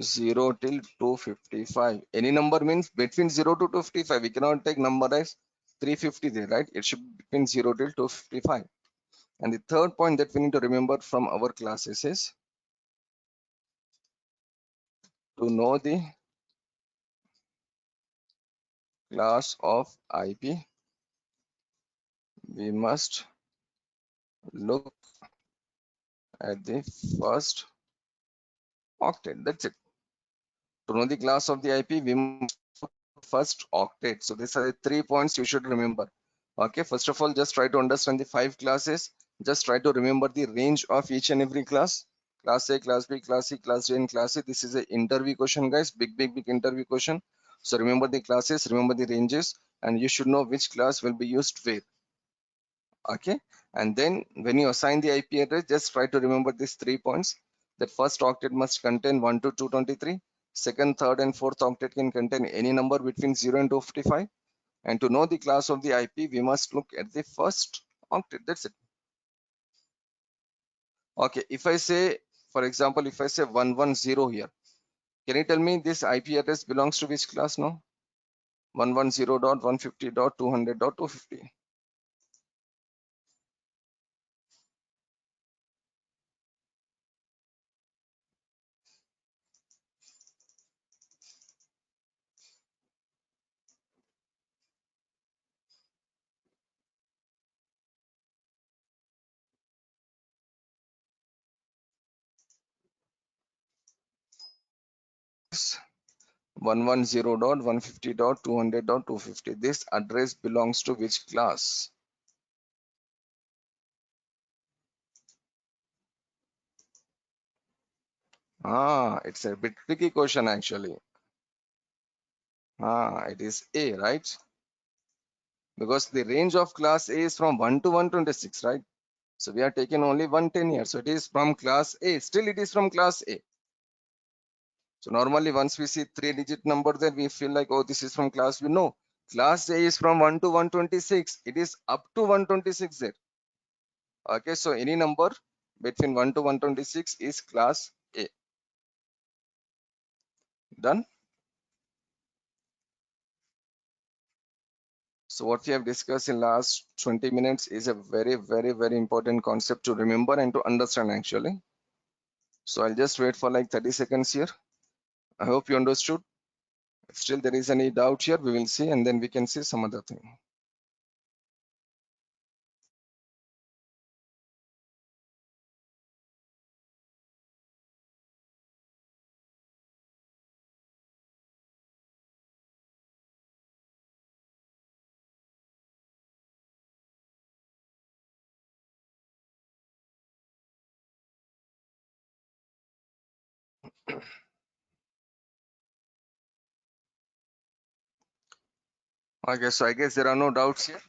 0 till 255. Any number means between 0 to 255. We cannot take number as 350 there, right? It should be between 0 till 255. And the third point that we need to remember from our classes is to know the class of IP, we must look at the first octet. That's it. To know the class of the IP, we must look at the first octet. So these are the 3 points you should remember. Okay, first of all, just try to understand the 5 classes. Just try to remember the range of each and every class. Class A, Class B, Class C, Class D, and Class C. This is an interview question, guys. Big interview question. So remember the classes, remember the ranges, and you should know which class will be used where. Okay, and then when you assign the IP address, just try to remember these 3 points. That first octet must contain 1 to 223. Second, third, and fourth octet can contain any number between 0 and 255. And to know the class of the IP, we must look at the first octet. That's it. Okay, if I say, for example, if I say 110 here, can you tell me this IP address belongs to which class now? 110.150.200.250. Yes. 110.150.200.250. This address belongs to which class? It's a bit tricky question actually. It is A, right? Because the range of class A is from 1 to 126, right? So we are taking only 110 here. So it is from class A. Still it is from class A. So normally once we see 3-digit number there, we feel like, oh, this is from class B. No, class A is from 1 to 126. It is up to 126 there. Okay, so any number between 1 to 126 is class A. Done. So what we have discussed in last 20 minutes is a very important concept to remember and to understand actually. So I'll just wait for like 30 seconds here. I hope you understood. If still there is any doubt here, we will see and then we can see some other thing. Okay, so I guess there are no doubts here.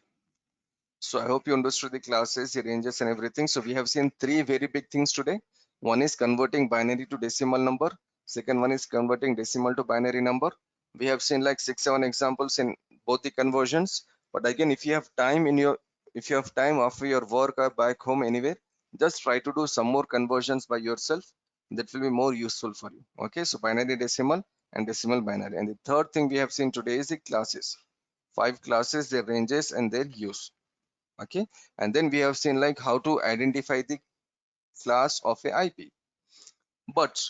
So I hope you understood the classes, the ranges and everything. So we have seen 3 very big things today. One is converting binary to decimal number. Second one is converting decimal to binary number. We have seen like 6-7 examples in both the conversions. But again, if you have time after your work or back home anywhere, just try to do some more conversions by yourself. That will be more useful for you. Okay, so binary decimal and decimal binary. And the third thing we have seen today is the classes. 5 classes, their ranges and their use. Okay, and then we have seen like how to identify the class of a IP. But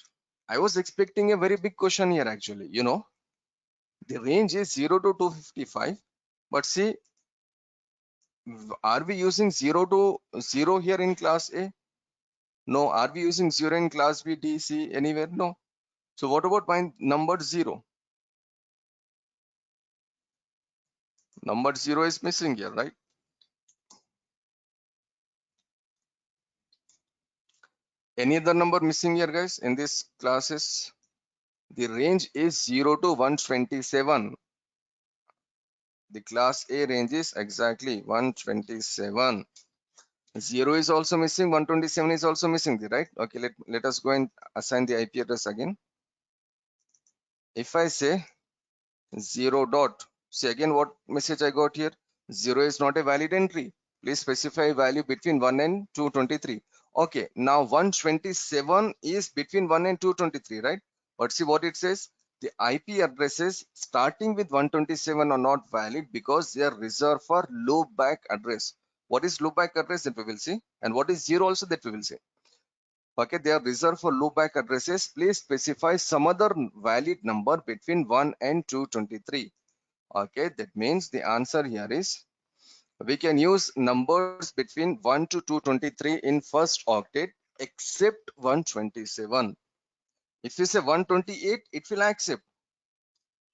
I was expecting a very big question here actually. The range is 0 to 255, but see, are we using 0 to 0 here in class A? No. Are we using 0 in class B, D, C, anywhere? No. So what about my number 0? Number 0 is missing here, right? Any other number missing here, guys, in this classes? The range is 0 to 127. The class A range is exactly 127. 0 is also missing, 127 is also missing, right? Okay, let us go and assign the IP address again. If I say 0 dot, see again what message I got here. 0 is not a valid entry. Please specify a value between 1 and 223. Okay, now 127 is between 1 and 223, right? But see what it says, the IP addresses starting with 127 are not valid because they are reserved for loopback address. What is loopback address, that we will see, and what is 0 also, that we will see. Okay, they are reserved for loopback addresses. Please specify some other valid number between 1 and 223. Okay, that means the answer here is we can use numbers between 1 to 223 in first octet except 127. If you say 128, it will accept.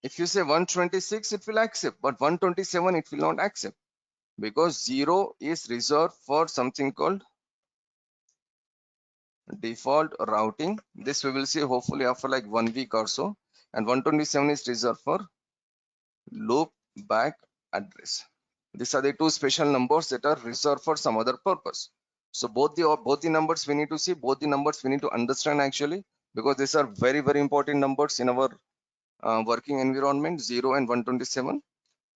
If you say 126, it will accept, but 127 it will not accept because 0 is reserved for something called default routing. This we will see hopefully after like 1 week or so. And 127 is reserved for loop back address. These are the two special numbers that are reserved for some other purpose. So both the numbers we need to see, both the numbers we need to understand actually, because these are very important numbers in our working environment, 0 and 127.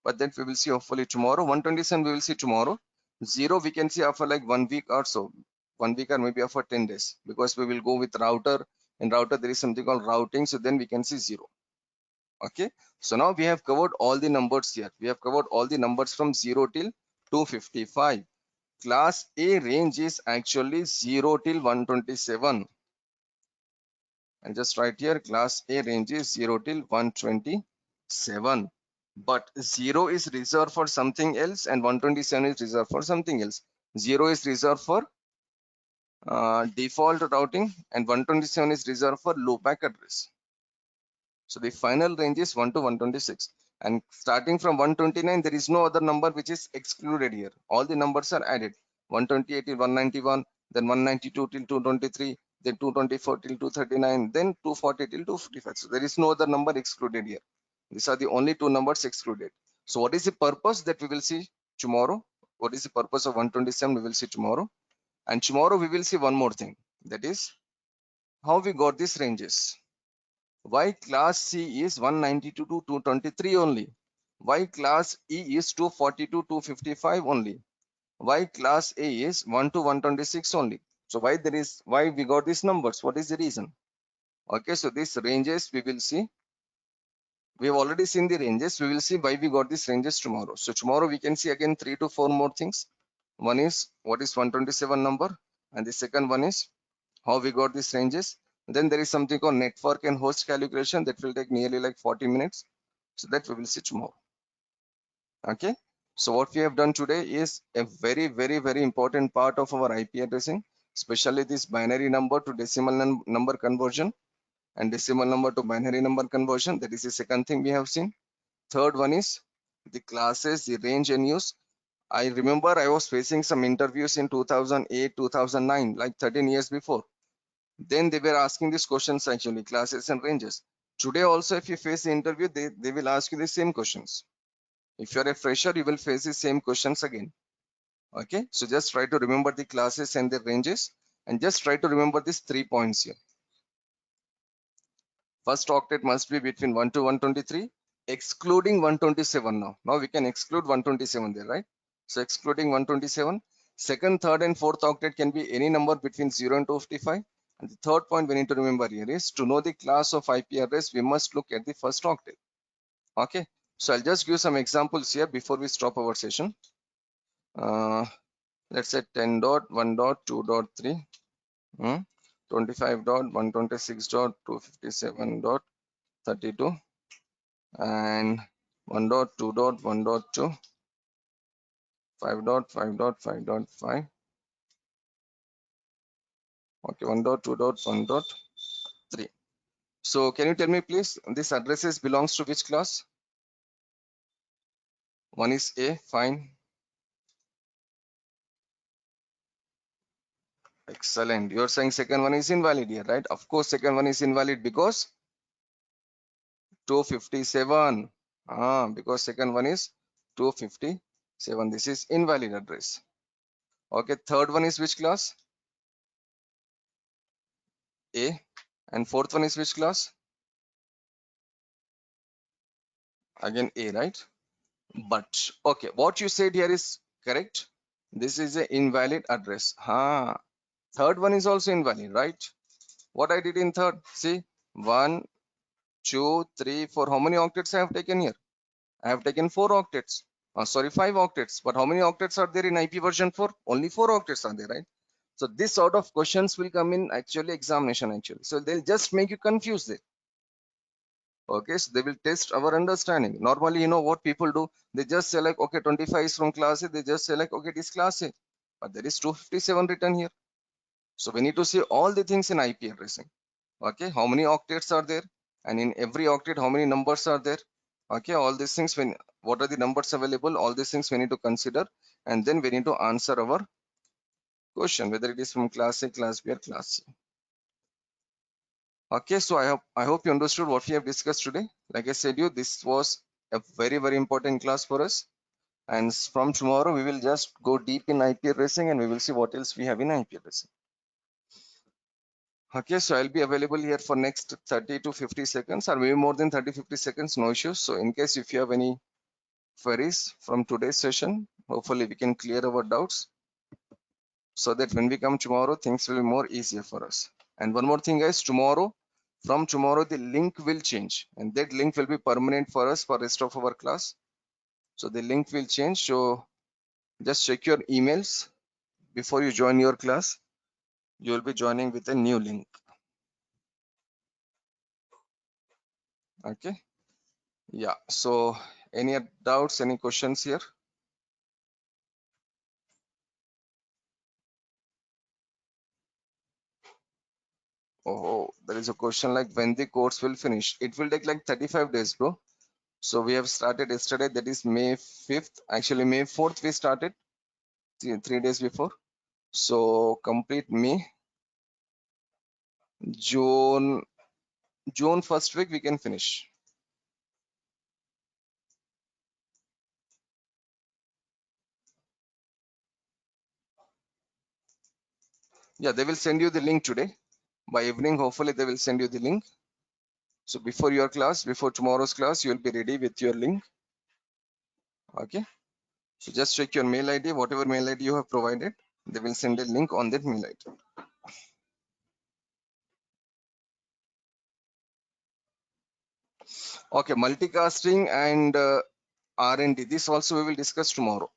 But then we will see hopefully tomorrow. 127 we will see tomorrow. 0 we can see after like 1 week or so, 1 week or maybe after 10 days, because we will go with router. In router there is something called routing, so then we can see 0. Okay, so now we have covered all the numbers here. We have covered all the numbers from 0 till 255. Class A range is actually 0 till 127. And just write here, class A range is 0 till 127. But 0 is reserved for something else and 127 is reserved for something else. 0 is reserved for default routing and 127 is reserved for loopback address. So the final range is 1 to 126. And starting from 129, there is no other number which is excluded here. All the numbers are added. 128 till 191, then 192 till 223, then 224 till 239, then 240 till 255. So there is no other number excluded here. These are the only two numbers excluded. So what is the purpose, that we will see tomorrow? What is the purpose of 127? We will see tomorrow. And tomorrow we will see one more thing. That is how we got these ranges. Why class C is 192 to 223 only? Why class E is 242 to 255 only? Why class A is 1 to 126 only? So why we got these numbers? What is the reason? Okay, so these ranges we will see. We have already seen the ranges. We will see why we got these ranges tomorrow. So tomorrow we can see again 3 to 4 more things. One is what is 127 number, and the second one is how we got these ranges. Then there is something called network and host calculation that will take nearly like 40 minutes. So that we will see tomorrow. Okay. So what we have done today is a very important part of our IP addressing, especially this binary number to decimal number conversion and decimal number to binary number conversion. That is the second thing we have seen. Third one is the classes, the range and use. I remember I was facing some interviews in 2008, 2009, like 13 years before. Then they were asking these questions actually, classes and ranges. Today also, if you face the interview, they will ask you the same questions. If you're a fresher, you will face the same questions again. Okay, so just try to remember the classes and the ranges, and just try to remember these 3 points here. First octet must be between 1 to 123, excluding 127 now. Now we can exclude 127 there, right? So excluding 127. Second, third, and fourth octet can be any number between 0 and 255. And the third point we need to remember here is to know the class of IP address, we must look at the first octet. Okay, so I'll just give some examples here before we stop our session. Let's say 10.1.2.3, 25.126.257.32, and 1.2.1.2, 5.5.5.5. Okay, 1.2.1.3. So can you tell me please, this addresses belongs to which class? One is A, fine. Excellent. You're saying second one is invalid here, right? Of course, second one is invalid because 257. Because second one is 257. This is invalid address. Okay, third one is which class? A. And fourth one is which class? Again A, right? But okay, what you said here is correct. This is an invalid address. Third one is also invalid, right? What I did in third, see, 1 2, 3, 4. How many octets I have taken here? I have taken 4 octets. Sorry, 5 octets. But how many octets are there in IP version 4? Only 4 octets are there, right? So this sort of questions will come in actually examination actually. So they'll just make you confused there. Okay, so they will test our understanding. Normally, you know what people do? They just say like, okay, 25 is from class A. They just say like, okay, it is class A. But there is 257 written here. So we need to see all the things in IP addressing. Okay, how many octets are there? And in every octet, how many numbers are there? Okay, all these things, when what are the numbers available? All these things we need to consider. And then we need to answer our question, whether it is from class A, class B, or class C. Okay, so I hope you understood what we have discussed today. Like I said, this was a very important class for us. And from tomorrow, we will just go deep in IP addressing and we will see what else we have in IP addressing. Okay, so I'll be available here for next 30 to 50 seconds or maybe more than 30-50 seconds, no issues. So in case if you have any queries from today's session, hopefully we can clear our doubts so that when we come tomorrow, things will be more easier for us. And one more thing guys, from tomorrow, the link will change and that link will be permanent for us for rest of our class. So the link will change. So just check your emails before you join your class. You will be joining with a new link. Okay. Yeah. So any doubts, any questions here? Oh, there is a question like when the course will finish. It will take like 35 days, bro. So we have started yesterday, that is May 5th. Actually, May 4th we started, 3 days before. So complete May, June, June first week we can finish. Yeah, they will send you the link today. By evening, hopefully they will send you the link. So before your class, before tomorrow's class, you will be ready with your link. Okay. So just check your mail ID, whatever mail ID you have provided, they will send a link on that mail ID. Okay, multicasting and R&D. This also we will discuss tomorrow.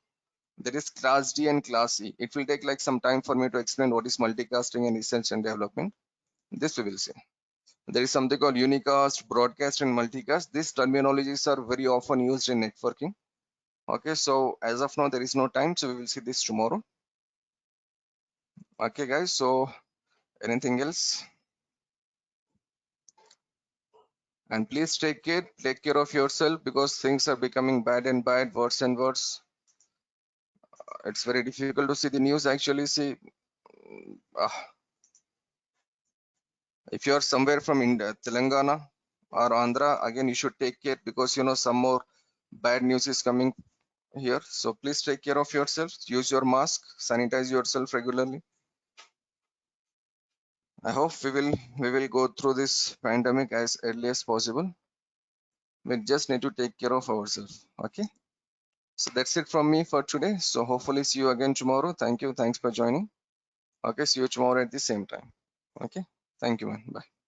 There is class D and class E. It will take like some time for me to explain what is multicasting and research and development. This we will see. There is something called unicast, broadcast, and multicast. These terminologies are very often used in networking. Okay, so as of now, there is no time, so we will see this tomorrow. Okay, guys, so anything else? And please take care of yourself because things are becoming bad and bad, worse and worse. It's very difficult to see the news actually. See, uh, if you are somewhere from India, Telangana or Andhra, again, you should take care because you know some more bad news is coming here. So please take care of yourself. Use your mask, sanitize yourself regularly. I hope we will go through this pandemic as early as possible. We just need to take care of ourselves. Okay. So that's it from me for today. So hopefully see you again tomorrow. Thank you. Thanks for joining. Okay. See you tomorrow at the same time. Okay. Thank you, man. Bye.